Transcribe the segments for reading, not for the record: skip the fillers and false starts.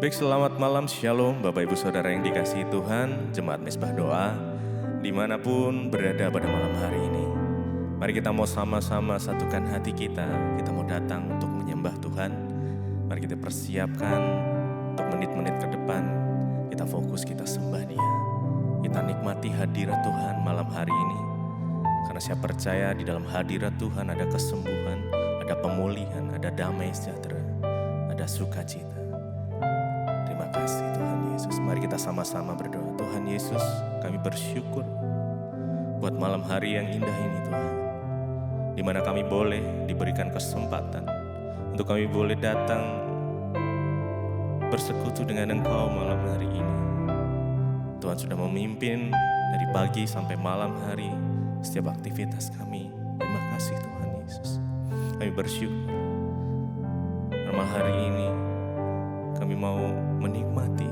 Baik, selamat malam, shalom Bapak Ibu Saudara yang dikasihi Tuhan, Jemaat Misbah Doa, dimanapun berada pada malam hari ini. Mari kita mau sama-sama satukan hati kita mau datang untuk menyembah Tuhan. Mari kita persiapkan untuk menit-menit ke depan, kita fokus, kita sembah Dia. Kita nikmati hadirat Tuhan malam hari ini. Karena saya percaya di dalam hadirat Tuhan ada kesembuhan, ada pemulihan, ada damai sejahtera, ada sukacita. Terima kasih Tuhan Yesus. Mari kita sama-sama berdoa. Tuhan Yesus, kami bersyukur buat malam hari yang indah ini Tuhan, di mana kami boleh diberikan kesempatan untuk kami boleh datang bersekutu dengan Engkau malam hari ini. Tuhan sudah memimpin dari pagi sampai malam hari setiap aktivitas kami. Terima kasih Tuhan Yesus. Kami bersyukur malam hari ini kami mau menikmati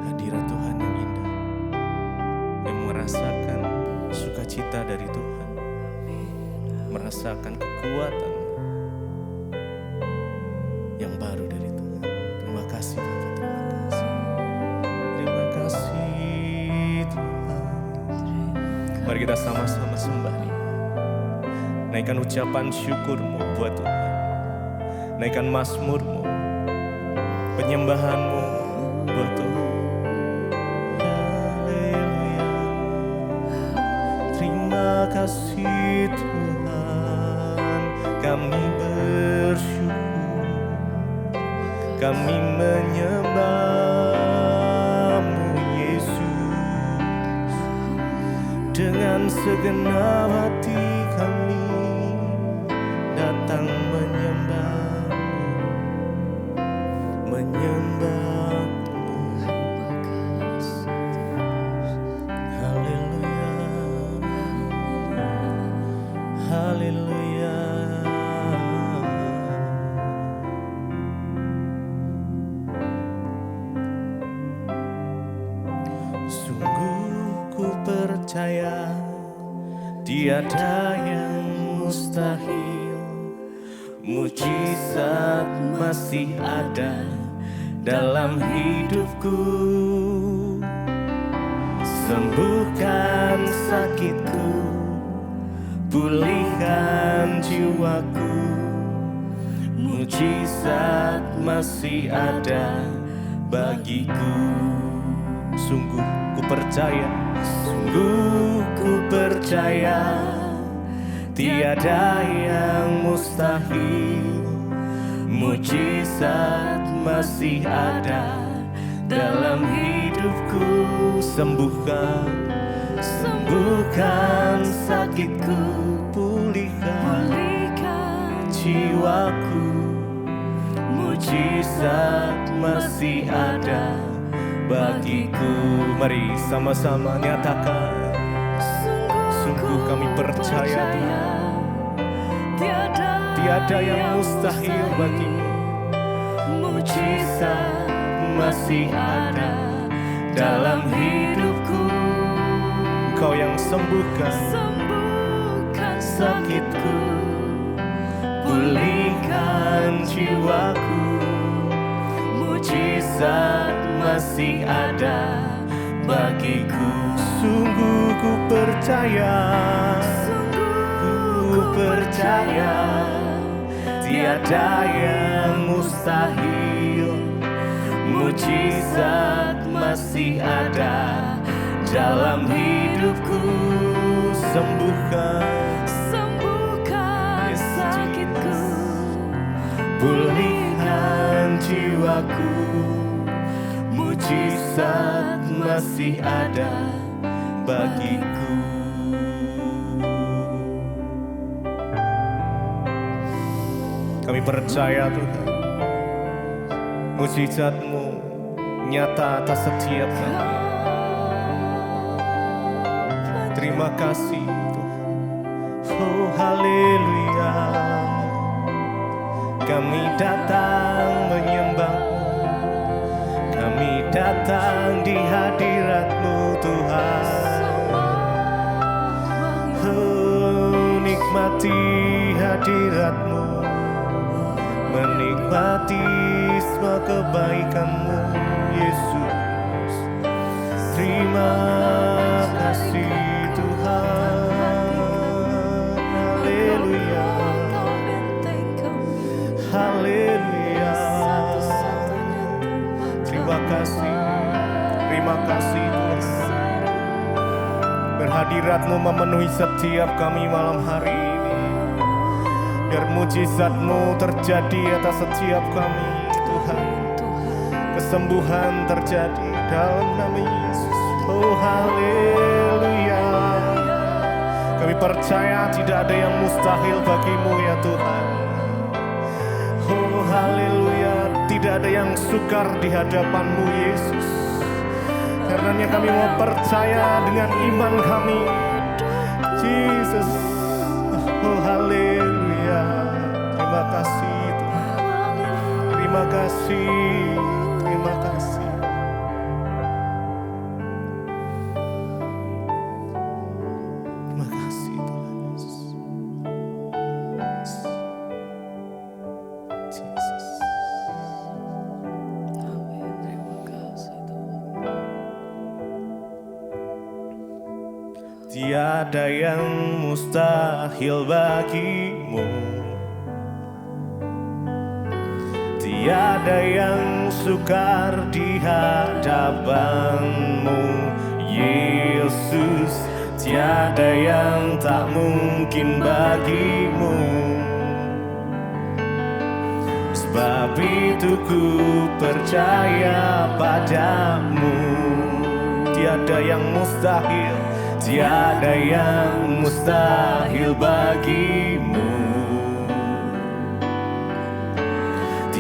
hadirat Tuhan yang indah, kami merasakan sukacita dari Tuhan, merasakan kekuatan yang baru dari Tuhan. Terima kasih Bapak, terima kasih. Terima kasih Tuhan. Mari kita sama-sama sembah Dia. Naikkan ucapan syukur-Mu buat Tuhan. Naikkan mazmur-Mu, penyembahan-Mu buat Tuhan. Haleluya. Terima kasih Tuhan, kami bersyukur, kami menyembah-Mu Yesus. Dengan segenap hati kami datang menyembah-Mu. Haleluya, haleluya. Sungguh ku percaya tiada yang mustahil, mujizat masih ada dalam hidupku. Sembuhkan sakitku, pulihkan jiwaku. Mujizat masih ada bagiku. Sungguh ku percaya, sungguh ku percaya tiada yang mustahil, mujizat masih ada dalam hidupku. Sembuhkan, sembuhkan sakitku, pulihkan jiwaku. Mujizat masih ada bagiku. Mari sama-sama nyatakan, sungguh kami percaya Tuhan, tiada yang mustahil bagimu. Mujizat masih ada dalam hidupku. Engkau yang sembuhkan sakitku, pulihkan jiwaku. Mujizat masih ada bagiku. Sungguh ku percaya, ku percaya tiada yang mustahil, mujizat masih ada dalam hidupku. Sembuhkan sakitku, pulihkan jiwaku. Mujizat masih ada bagiku. Kami percaya Tuhan, mujizat-Mu nyata atas setiap kami. Terima kasih Tuhan. Oh haleluya. Kami datang menyembah-Mu, kami datang di hadirat-Mu Tuhan. Oh nikmati hadirat-Mu, menikmati menikmati semua kebaikan-Mu, Yesus. Terima kasih Tuhan. Haleluya. Haleluya. Terima kasih Tuhan. Berhadirat-Mu memenuhi setiap kami malam hari ini. Biar mujizat-Mu terjadi atas setiap kami, Tuhan. Kesembuhan terjadi dalam nama Yesus. Oh haleluya. Kami percaya tidak ada yang mustahil bagi-Mu ya Tuhan. Oh haleluya. Tidak ada yang sukar di hadapan-Mu Yesus. Karenanya kami mau percaya dengan iman kami, Jesus. Oh haleluya. Terima kasih Tuhan. Terima kasih. Terima kasih. Terima kasih Tuhan Yesus. Jesus. Amin. Terima kasih Tuhan. Tiada yang mustahil bagi-Mu. Tiada yang sukar di hadapan-Mu, Yesus. Tiada yang tak mungkin bagi-Mu. Sebab itu ku percaya padamu. Tiada yang mustahil, tiada yang mustahil bagi-Mu.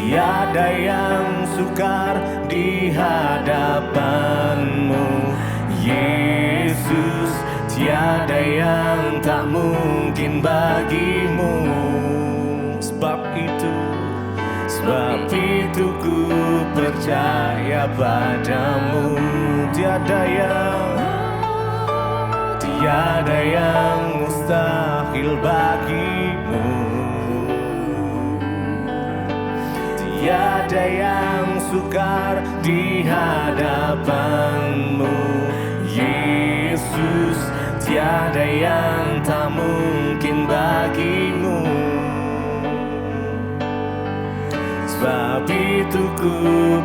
Tiada yang sukar di hadapan-Mu, Yesus. Tiada yang tak mungkin bagi-Mu. Sebab itu ku percaya padamu. Tiada yang mustahil bagi-Mu. Tiada yang sukar di hadapan-Mu, Yesus. Tiada yang tak mungkin bagi-Mu. Sebab itu ku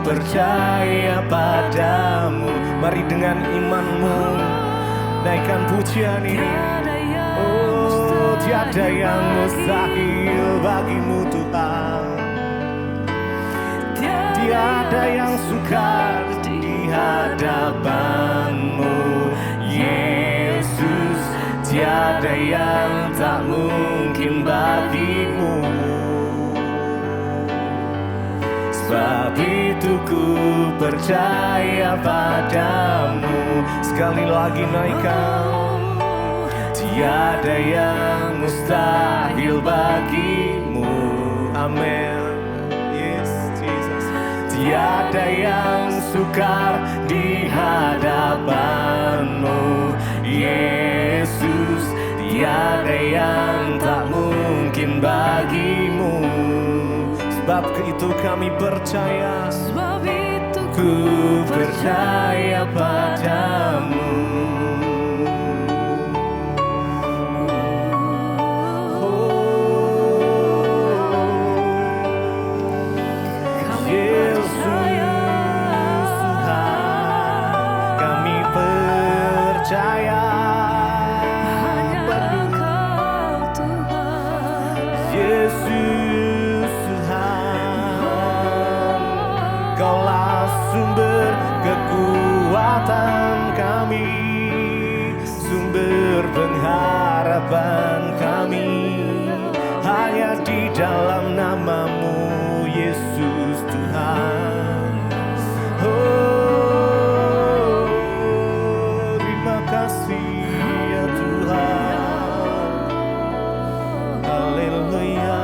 percaya padamu. Mari dengan imanmu naikkan pujian ini. Oh, tiada yang mustahil bagi-Mu Tuhan. Tiada yang sukar di hadapan-Mu, Yesus. Tiada yang tak mungkin bagi-Mu. Sebab itu ku percaya padamu. Sekali lagi naikkan. Tiada yang mustahil bagi-Mu. Amin. Yes, Jesus. Tiada yang sukar di hadapan-Mu, Yesus. Tiada yang tak mungkin bagi-Mu. Sebab itu kami percaya. Sebab itu ku percaya padamu. Sumber kekuatan kami, sumber pengharapan kami, hanya di dalam nama-Mu, Yesus Tuhan. Oh, terima kasih ya Tuhan. Haleluya.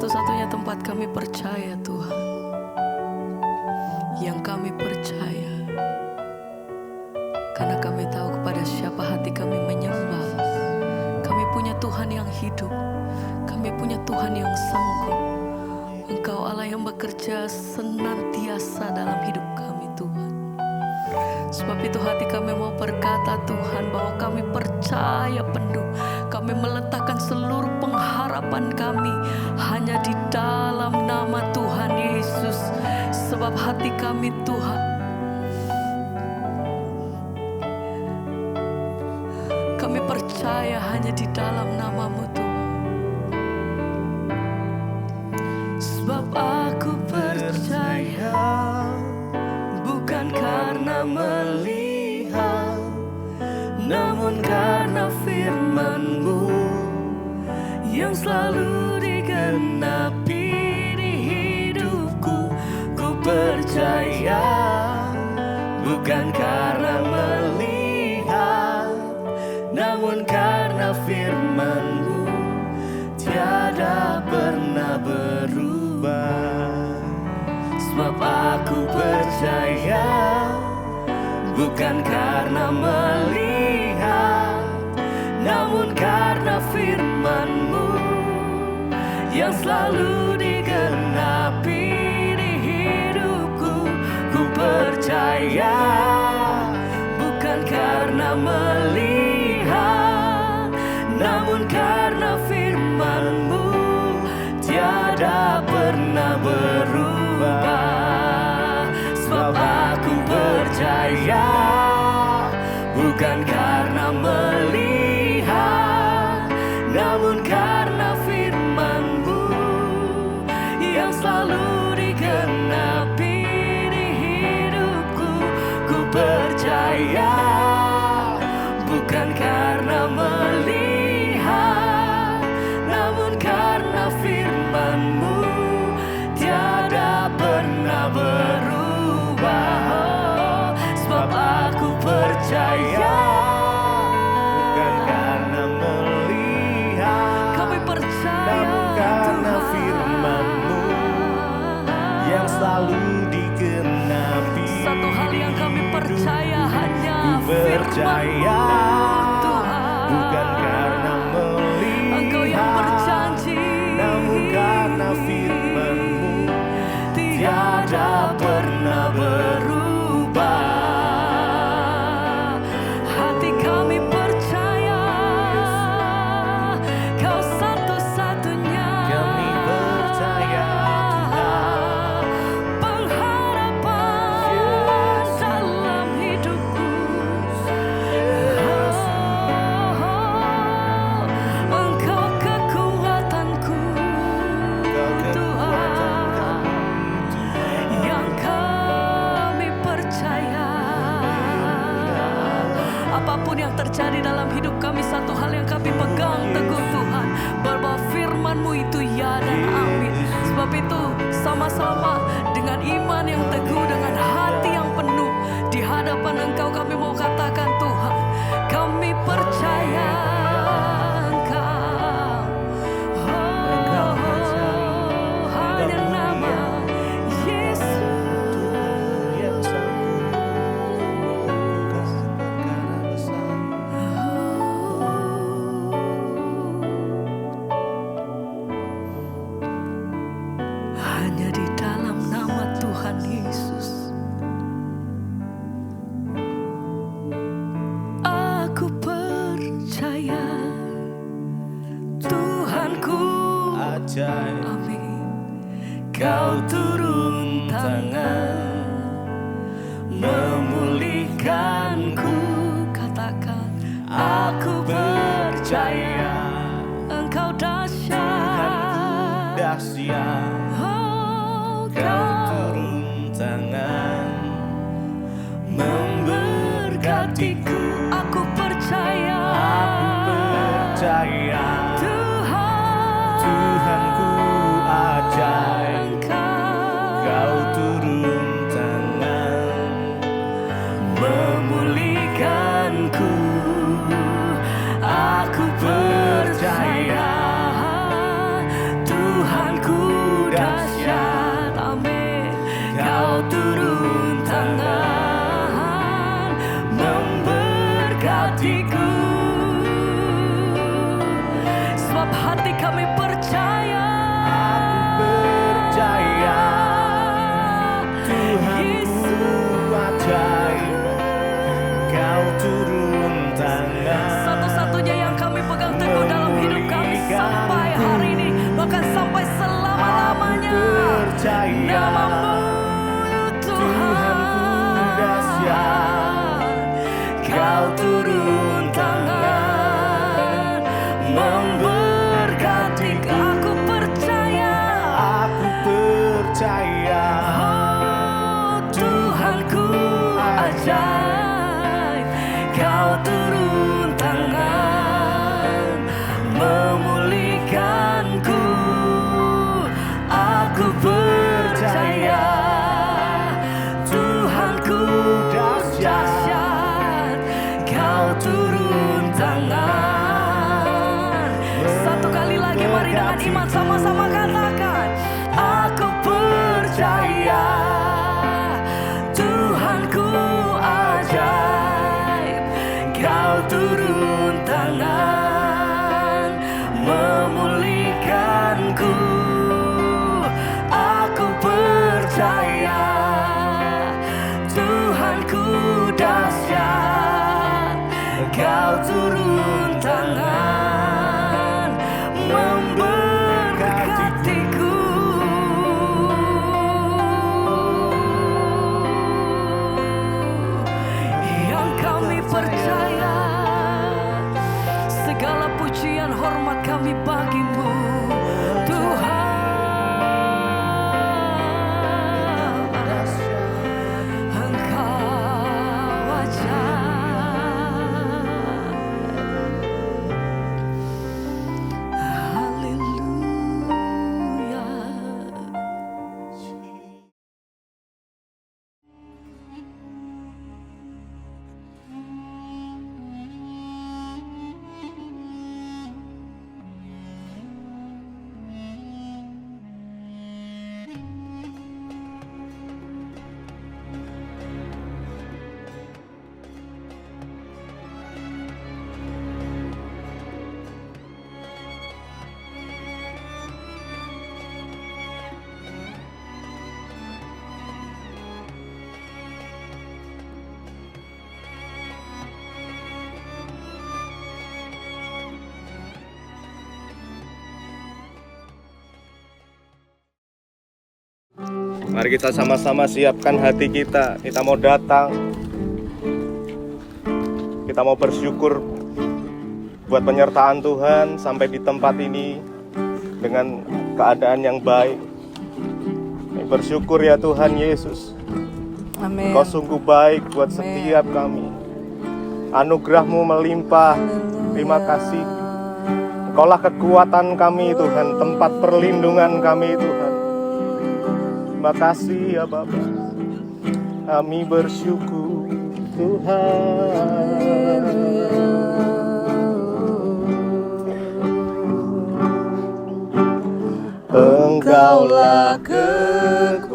satu-satunya tempat kami percaya Tuhan, yang kami percaya siapa hati kami menyembah. Kami punya Tuhan yang hidup. Kami punya Tuhan yang sanggup. Engkau Allah yang bekerja senantiasa dalam hidup kami, Tuhan. Sebab itu hati kami mau berkata, Tuhan, bahwa kami percaya penuh. Kami meletakkan seluruh pengharapan kami hanya di dalam nama Tuhan Yesus. Sebab hati kami, Tuhan, kami percaya hanya di dalam nama-Mu, Tuhan. Sebab aku percaya bukan karena melihat, namun karena firman-Mu yang selalu digenapi di hidupku. Ku percaya bukan karena melihat, namun karena firman-Mu tiada pernah berubah. Sebab aku percaya bukan karena melihat, namun karena firman-Mu yang selalu digenapi di hidupku. Ku percaya bukan karena melihat, namun karena firman-Mu tiada pernah berubah. Sebab aku percaya bukan karena melihat, namun karena firman-Mu yang selalu digenapi di hidupku. Ku percaya bukan karena melihat, namun karena firman-Mu tiada pernah berubah. Sebab aku percaya Bukan karena melihat, kami percaya, namun karena Tuhan, firman-Mu yang selalu digenapi. satu hal yang kami percaya hanya Ku percaya firman-Mu, Tuhan. bukan karena Engkau yang melihat, berjanji, namun karena firman-Mu tiada pernah berubah. Hati kami percaya Kau satu-satunya. Kami percaya Tuhan, Pengharapan dalam hidupku. Engkau kekuatanku, Tuhan, yang kami percaya. Apapun yang terjadi dalam hidup kami, satu hal yang kami pegang teguh, Tuhan, bahwa firman-Mu itu ya dan amin. Sebab itu sama-sama dengan iman yang teguh, dengan hati yang penuh di hadapan Engkau kami mau katakan, Tuhan, kami percaya Engkau. Hanya nama Yesus. yang sanggup melakukan perkara besar. Hanya di dalam nama Tuhan Yesus aku percaya, Tuhanku. Ajaib, Amin. Kau turun tangan memulihkanku. Katakan, aku percaya Engkau dahsyat. dahsyat, Oh, Kau turun tangan memberkatiku. Aku percaya, percaya Tuhan, Tuhanku ajaib. Engkau Kau turun tangan memulihkanku. Aku percaya Tuhanku dahsyat. Amin. percaya Tuhanku dahsyat, Kau turun tangan memberkati. Aku percaya oh, Tuhanku ajaib, Kau turun tangan memulihkanku. Aku percaya Tuhanku dahsyat, Kau turun tangan. Satu kali lagi mari dengan iman sama-sama katakan, aku percaya Tuhanku ajaib, Kau turun tangan memulihkanku. Aku percaya Tuhanku dahsyat, Kau turun tangan memberkatiku. Yang kami percaya, segala pujian hormat kami bagimu Tuhan. Mari kita sama-sama siapkan hati kita. Kita mau datang, kita mau bersyukur buat penyertaan Tuhan sampai di tempat ini dengan keadaan yang baik. Bersyukur ya Tuhan Yesus. Amin. Kau sungguh baik buat setiap kami. Anugerah-Mu melimpah. Terima kasih. Engkaulah kekuatan kami Tuhan, tempat perlindungan kami Tuhan. Terima kasih ya Bapa. Kami bersyukur Tuhan. Engkaulah kekuatanku,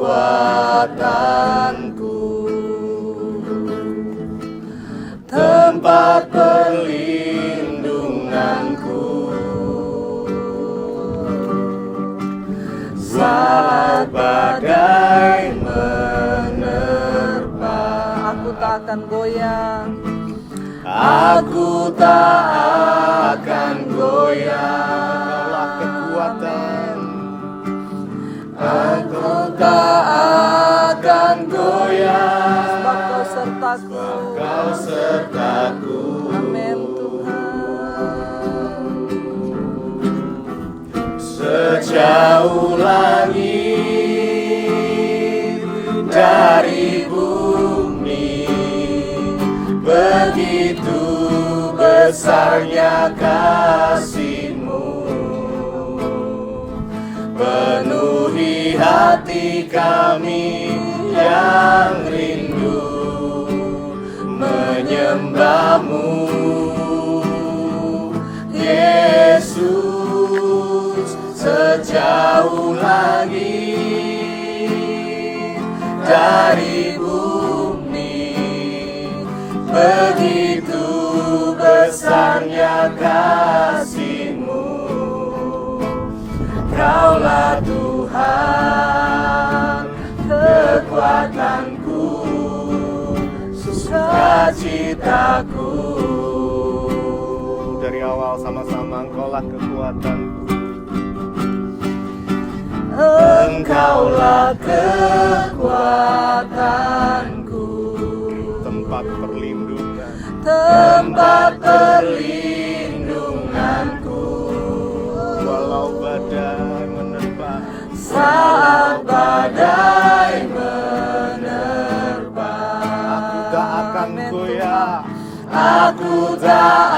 tempat perlindunganku. Saat badai menerpa, Aku tak akan goyang. aku tak akan goyang. Engkaulah kekuatan, aku tak akan goyang. Sebab Kau sertaku. Kau sertaku. Amin Tuhan. Sejauh langit dari bumi, begitu besarnya kasih-Mu. Penuhi hati kami yang rindu menyembah-Mu, Yesus. Sejauh langit dari bumi, begitu besarnya kasih-Mu. Kaulah Tuhan, kekuatanku, sukacitaku. Dari awal sama-sama, Engkaulah kekuatanku. Engkaulah kekuatanku, tempat perlindungan, tempat perlindunganku. walau badai menerpa, Saat badai menerpa, aku tak akan goyah, aku tak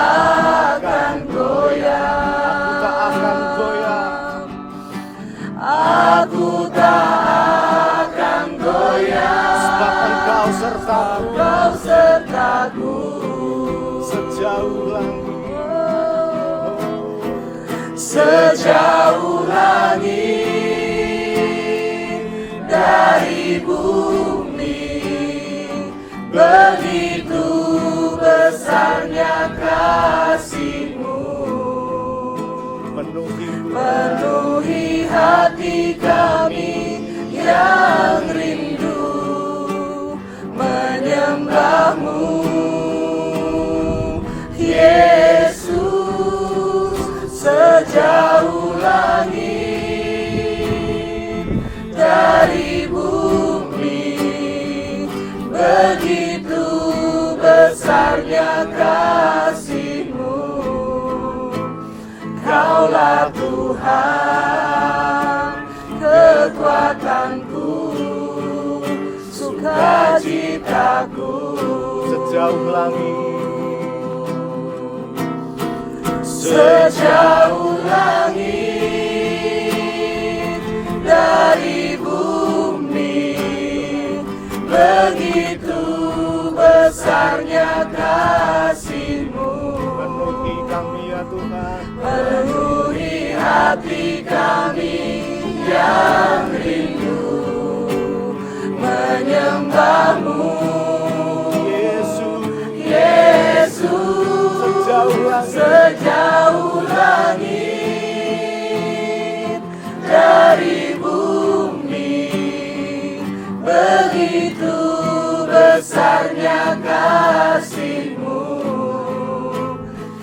akan goyah, aku tak akan goyah, aku tak akan goyah. sebab Engkau sertaku, Kau sertaku sejauh langit, sejauh langit dari bumi. Begitu besarnya kasih-Mu, penuhi hati kami yang rindu menyembah-Mu. Yesus, sejauh langit dari bumi, begitu besarnya kasih-Mu. Kaulah Tuhan, kekuatanku, sukacitaku. sejauh langit, Sejauh langit dari bumi, begitu besarnya kasih-Mu. penuhi kami ya Tuhan, Penuhi hati kami yang rindu menyembah-Mu. Yesus, sejauh langit dari bumi, begitu besarnya kasih-Mu.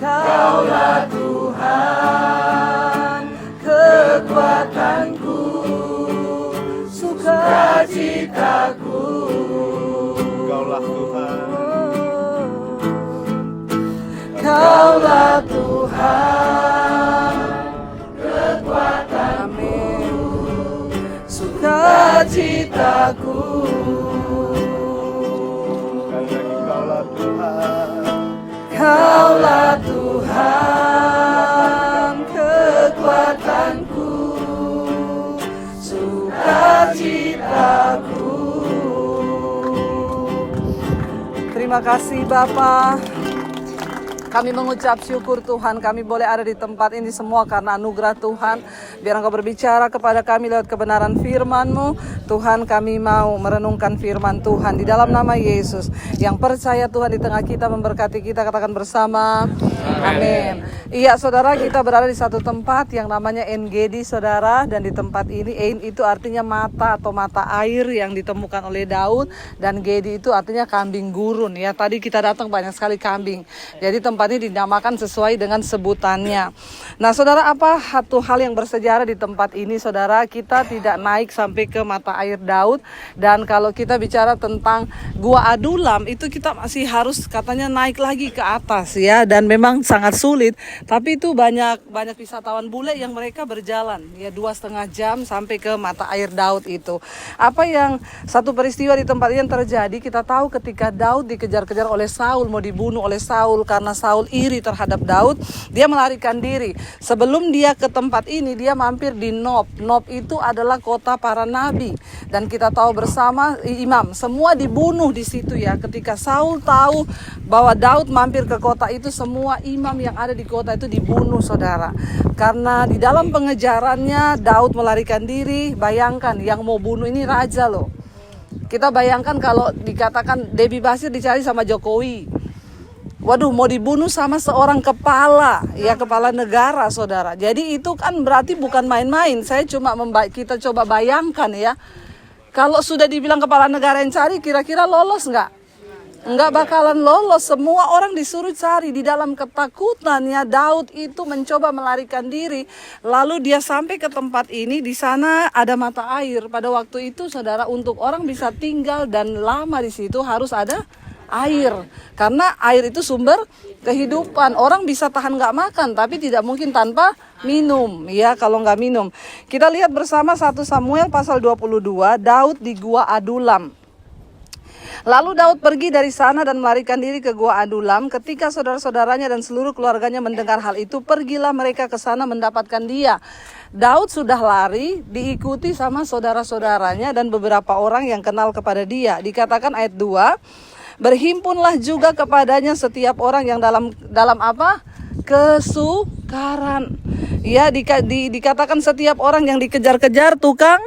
Kaulah Tuhan, kekuatanku, sukacitaku. Engkaulah Tuhan, Kaulah Tuhan, kekuatanku, sukacitaku. sekali lagi Engkaulah Tuhan, Kaulah Tuhan, kekuatanku, sukacitaku. Terima kasih Bapa. Kami mengucap syukur Tuhan, kami boleh ada di tempat ini semua karena anugerah Tuhan. Biar Engkau berbicara kepada kami lewat kebenaran firman-Mu. Tuhan, kami mau merenungkan firman Tuhan di dalam nama Yesus. Yang percaya Tuhan di tengah kita memberkati kita, katakan bersama. Amin. Iya saudara, kita berada di satu tempat yang namanya En-Gedi saudara. Dan di tempat ini, En itu artinya mata atau mata air yang ditemukan oleh Daud. Dan Gedi itu artinya kambing gurun. Ya, tadi kita datang banyak sekali kambing. Jadi tempat ini dinamakan sesuai dengan sebutannya. Nah saudara, apa satu hal yang bersejarah di tempat ini saudara? Kita tidak naik sampai ke mata air Daud. Dan kalau kita bicara tentang Gua Adulam, itu kita masih harus katanya naik lagi ke atas ya. Dan memang sangat sulit. Tapi itu banyak wisatawan bule yang mereka berjalan ya 2,5 jam sampai ke mata air Daud itu. Apa yang satu peristiwa di tempat ini yang terjadi, kita tahu ketika Daud dikejar-kejar oleh Saul, mau dibunuh oleh Saul karena Saul iri terhadap Daud, dia melarikan diri. Sebelum dia ke tempat ini, dia mampir di Nob. Nob itu adalah kota para nabi. Dan kita tahu bersama imam, semua dibunuh di situ ya. Ketika Saul tahu bahwa Daud mampir ke kota itu, semua imam yang ada di kota itu dibunuh saudara. Karena di dalam pengejarannya Daud melarikan diri. Bayangkan yang mau bunuh ini raja loh. Kita bayangkan kalau dikatakan Debbie Basir dicari sama Jokowi. Waduh, mau dibunuh sama seorang kepala negara saudara. Jadi itu kan berarti bukan main-main. Kita coba bayangkan ya. Kalau sudah dibilang kepala negara yang cari, kira-kira lolos nggak? Enggak bakalan lolos. Semua orang disuruh cari di dalam ketakutan ya. Daud itu mencoba melarikan diri. Lalu dia sampai ke tempat ini. Di sana ada mata air. Pada waktu itu saudara, untuk orang bisa tinggal dan lama di situ harus ada air. Karena air itu sumber kehidupan. Orang bisa tahan nggak makan, tapi tidak mungkin tanpa minum. Ya, kalau nggak minum. Kita lihat bersama 1 Samuel pasal 22, Daud di Gua Adulam. Lalu Daud pergi dari sana dan melarikan diri ke Gua Adulam. Ketika saudara-saudaranya dan seluruh keluarganya mendengar hal itu, pergilah mereka ke sana mendapatkan dia. Daud sudah lari, diikuti sama saudara-saudaranya dan beberapa orang yang kenal kepada dia. Dikatakan ayat 2, berhimpunlah juga kepadanya setiap orang yang dalam apa? Kesukaran. Ya, dikatakan setiap orang yang dikejar-kejar tukang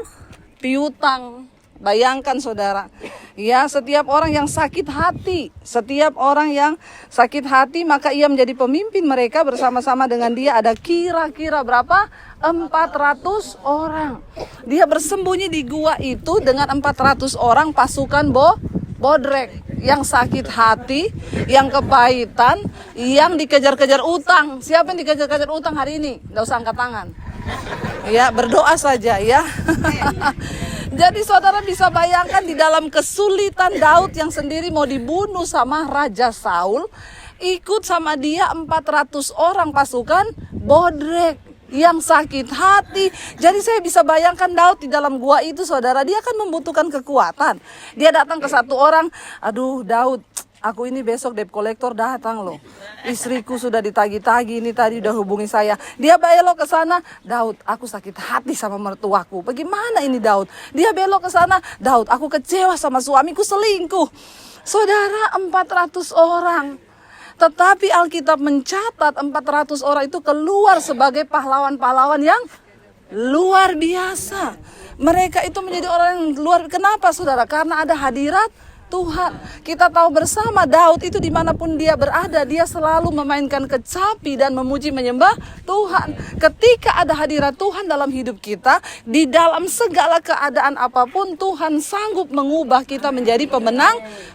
piutang. Bayangkan saudara, ya, setiap orang yang sakit hati, maka ia menjadi pemimpin mereka. Bersama-sama dengan dia ada kira-kira berapa? 400 orang. Dia bersembunyi di gua itu dengan 400 orang pasukan bodrek, yang sakit hati, yang kepahitan, yang dikejar-kejar utang. Siapa yang dikejar-kejar utang hari ini? Nggak usah angkat tangan. Ya, berdoa saja ya. Jadi saudara bisa bayangkan di dalam kesulitan Daud yang sendiri mau dibunuh sama Raja Saul, ikut sama dia 400 orang pasukan bodrek yang sakit hati. Jadi saya bisa bayangkan Daud di dalam gua itu saudara, dia kan membutuhkan kekuatan. Dia datang ke satu orang, aduh Daud, aku ini besok debt collector datang loh. Istriku sudah ditagi-tagi, ini tadi udah hubungi saya. Dia belok ke sana, Daud, aku sakit hati sama mertuaku. Bagaimana ini Daud? Dia belok ke sana, Daud, aku kecewa sama suamiku selingkuh. Saudara, 400 orang. Tetapi Alkitab mencatat 400 orang itu keluar sebagai pahlawan-pahlawan yang luar biasa. Mereka itu menjadi orang yang luar. Kenapa saudara? Karena ada hadirat Tuhan. Kita tahu bersama Daud itu dimanapun dia berada, dia selalu memainkan kecapi dan memuji menyembah Tuhan. Ketika ada hadirat Tuhan dalam hidup kita, di dalam segala keadaan apapun, Tuhan sanggup mengubah kita menjadi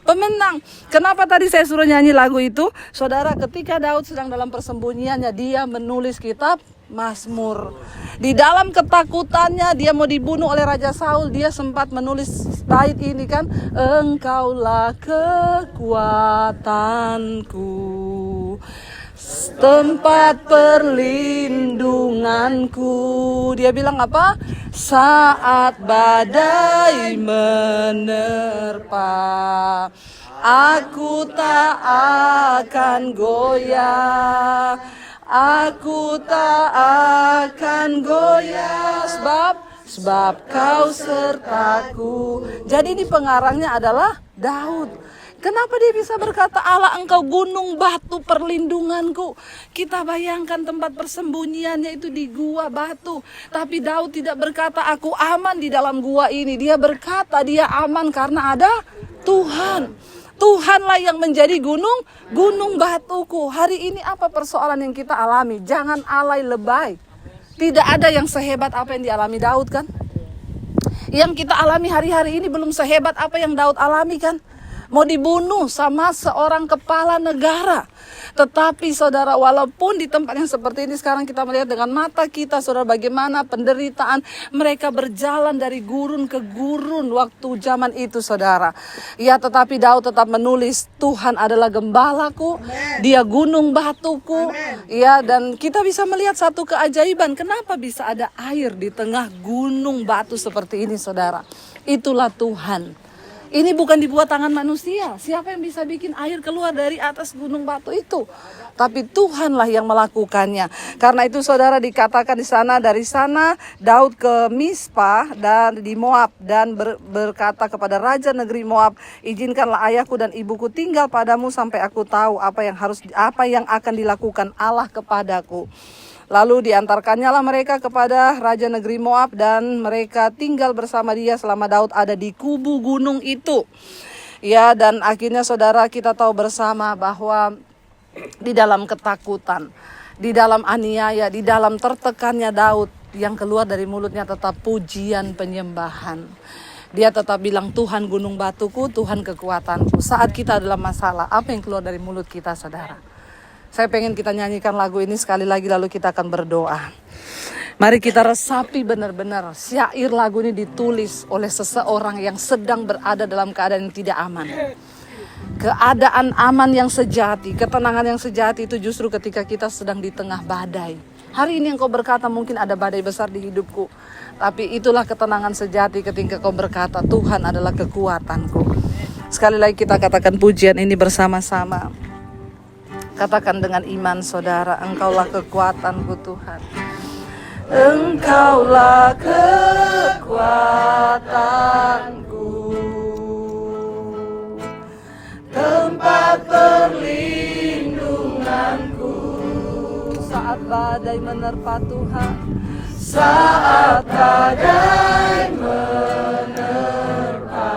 pemenang. Kenapa tadi saya suruh nyanyi lagu itu? Saudara, ketika Daud sedang dalam persembunyiannya, dia menulis kitab Mazmur. Di dalam ketakutannya dia mau dibunuh oleh Raja Saul, dia sempat menulis bait ini kan, Engkaulah kekuatanku, tempat perlindunganku. Dia bilang apa? Saat badai menerpa, aku tak akan goyah. Aku tak akan goyah sebab kau sertaku. Jadi ini pengarangnya adalah Daud. Kenapa dia bisa berkata, Allah engkau gunung batu perlindunganku. Kita bayangkan tempat persembunyiannya itu di gua batu. Tapi Daud tidak berkata aku aman di dalam gua ini. Dia berkata dia aman karena ada Tuhan. Tuhanlah yang menjadi gunung batuku. Hari ini apa persoalan yang kita alami? Jangan alay lebay. Tidak ada yang sehebat apa yang dialami Daud kan? Yang kita alami hari-hari ini belum sehebat apa yang Daud alami kan? Mau dibunuh sama seorang kepala negara. Tetapi saudara, walaupun di tempat yang seperti ini sekarang kita melihat dengan mata kita, saudara, bagaimana penderitaan mereka berjalan dari gurun ke gurun waktu zaman itu, saudara. Ya, tetapi Daud tetap menulis, Tuhan adalah gembalaku, dia gunung batuku. Ya, dan kita bisa melihat satu keajaiban, kenapa bisa ada air di tengah gunung batu seperti ini, saudara. Itulah Tuhan. Ini bukan dibuat tangan manusia. Siapa yang bisa bikin air keluar dari atas gunung batu itu? Tapi Tuhanlah yang melakukannya. Karena itu saudara, dikatakan di sana, dari sana Daud ke Mispa dan di Moab dan berkata kepada raja negeri Moab, izinkanlah ayahku dan ibuku tinggal padamu sampai aku tahu apa yang akan dilakukan Allah kepadaku. Lalu diantarkannya lah mereka kepada raja negeri Moab dan mereka tinggal bersama dia selama Daud ada di kubu gunung itu. Ya, dan akhirnya saudara, kita tahu bersama bahwa di dalam ketakutan, di dalam aniaya, di dalam tertekannya Daud, yang keluar dari mulutnya tetap pujian penyembahan. Dia tetap bilang, Tuhan gunung batuku, Tuhan kekuatanku. Saat kita adalah masalah, apa yang keluar dari mulut kita, saudara? Saya pengen kita nyanyikan lagu ini sekali lagi, lalu kita akan berdoa. Mari kita resapi benar-benar. Syair lagu ini ditulis oleh seseorang yang sedang berada dalam keadaan yang tidak aman. Keadaan aman yang sejati, ketenangan yang sejati itu justru ketika kita sedang di tengah badai. Hari ini engkau berkata mungkin ada badai besar di hidupku. Tapi itulah ketenangan sejati ketika kau berkata Tuhan adalah kekuatanku. Sekali lagi kita katakan pujian ini bersama-sama. Katakan dengan iman saudara, Engkaulah kekuatanku Tuhan. Engkaulah kekuatanku, tempat perlindunganku. Saat badai menerpa Tuhan, saat badai menerpa,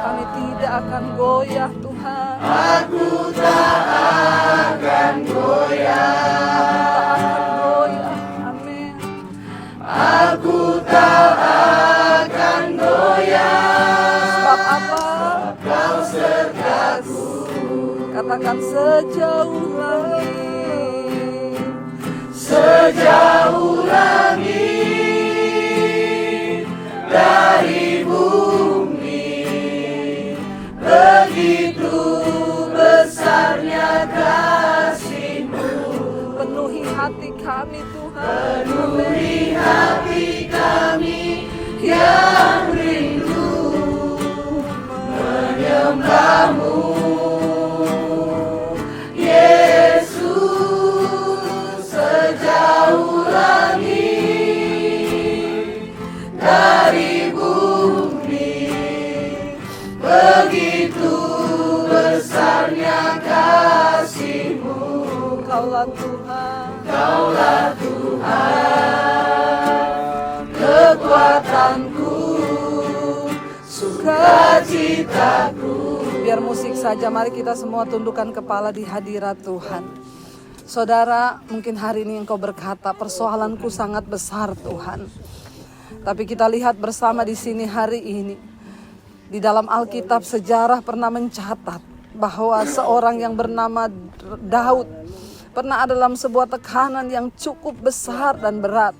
kami tidak akan goyah Tuhan. Aku tak akan goyah. Amin. Aku tak akan goyah. Sebab apa? Sebab Kau sertaku. Katakan sejauh langit, sejauh langit dari bumi, begitu besarnya kasih-Mu. Penuhi hati kami Tuhan, penuhi hati kami yang rindu menyembah-Mu. Sejauh langit dari bumi, begitu besarnya kasih-Mu. Kaulah Tuhan, Kaulah Tuhan, kekuatanku, sukacitaku. Biar musik saja, mari kita semua tundukkan kepala di hadirat Tuhan. Saudara, mungkin hari ini engkau berkata, persoalanku sangat besar Tuhan. Tapi kita lihat bersama di sini hari ini. Di dalam Alkitab sejarah pernah mencatat bahwa seorang yang bernama Daud pernah ada dalam sebuah tekanan yang cukup besar dan berat.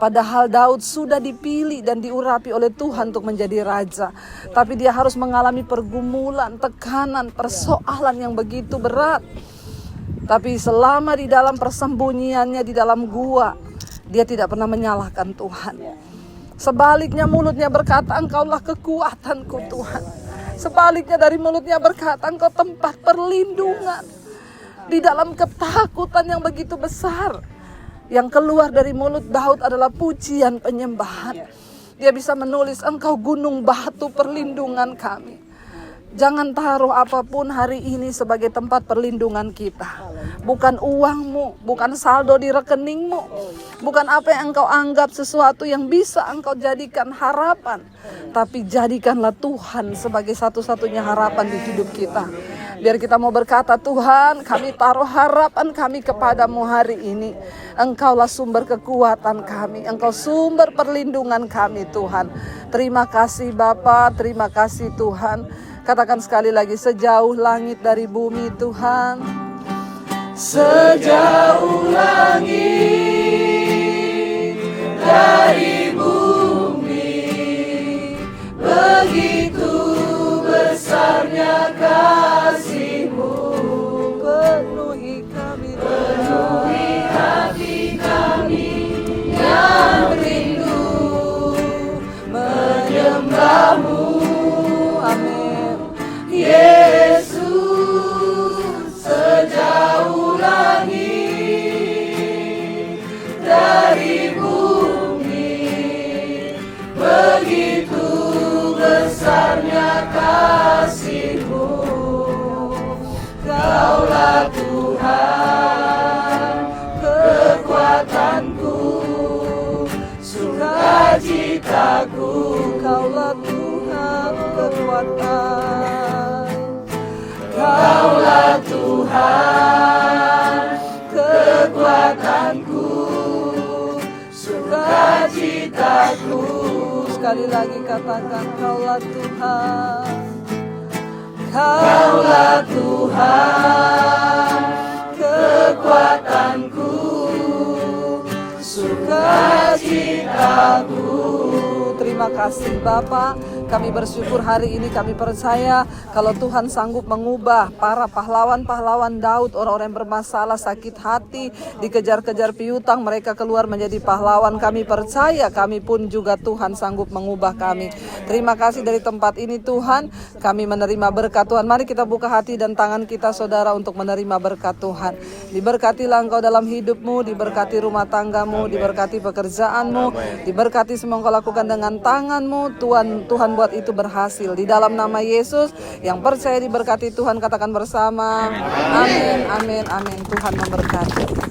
Padahal Daud sudah dipilih dan diurapi oleh Tuhan untuk menjadi raja. Tapi dia harus mengalami pergumulan, tekanan, persoalan yang begitu berat. Tapi selama di dalam persembunyiannya di dalam gua, dia tidak pernah menyalahkan Tuhan. Sebaliknya mulutnya berkata, Engkaulah kekuatanku Tuhan. Sebaliknya dari mulutnya berkata, Engkau tempat perlindungan. Di dalam ketakutan yang begitu besar, yang keluar dari mulut Daud adalah pujian penyembahan. Dia bisa menulis, Engkau gunung batu perlindungan kami. Jangan taruh apapun hari ini sebagai tempat perlindungan kita. Bukan uangmu, bukan saldo di rekeningmu, bukan apa yang engkau anggap sesuatu yang bisa engkau jadikan harapan. Tapi jadikanlah Tuhan sebagai satu-satunya harapan di hidup kita. Biar kita mau berkata, Tuhan, kami taruh harapan kami kepadamu hari ini. Engkaulah sumber kekuatan kami, Engkau sumber perlindungan kami Tuhan. Terima kasih Bapa, terima kasih Tuhan. Katakan sekali lagi, sejauh langit dari bumi Tuhan. Sejauh langit dari bumi, begitu besarnya kasih-Mu. Penuhi kami, penuhi hati kami yang rindu menyembah-Mu. Amin. Yesus, sejauh langit dari bumi, begitu besarnya kasih-Mu. Kaulah Tuhan, kekuatanku, sukacitaku. Kaulah Tuhan, kekuatan. Kaulah Tuhan, kekuatanku, sukacitaku. sekali lagi katakan, Kaulah Tuhan, Kaulah Tuhan, kekuatanku, sukacitaku. Terima kasih Bapa. Kami bersyukur hari ini, kami percaya kalau Tuhan sanggup mengubah para pahlawan-pahlawan Daud, orang-orang yang bermasalah, sakit hati, dikejar-kejar piutang, mereka keluar menjadi pahlawan. Kami percaya kami pun juga Tuhan sanggup mengubah kami. Terima kasih dari tempat ini Tuhan, kami menerima berkat Tuhan. Mari kita buka hati dan tangan kita saudara untuk menerima berkat Tuhan. Diberkatilah engkau dalam hidupmu, diberkati rumah tanggamu, diberkati pekerjaanmu, diberkati semua engkau lakukan dengan tanganmu. Tuhan buat itu berhasil. Di dalam nama Yesus, yang percaya diberkati Tuhan katakan bersama. Amin, amin, amin. Tuhan memberkati.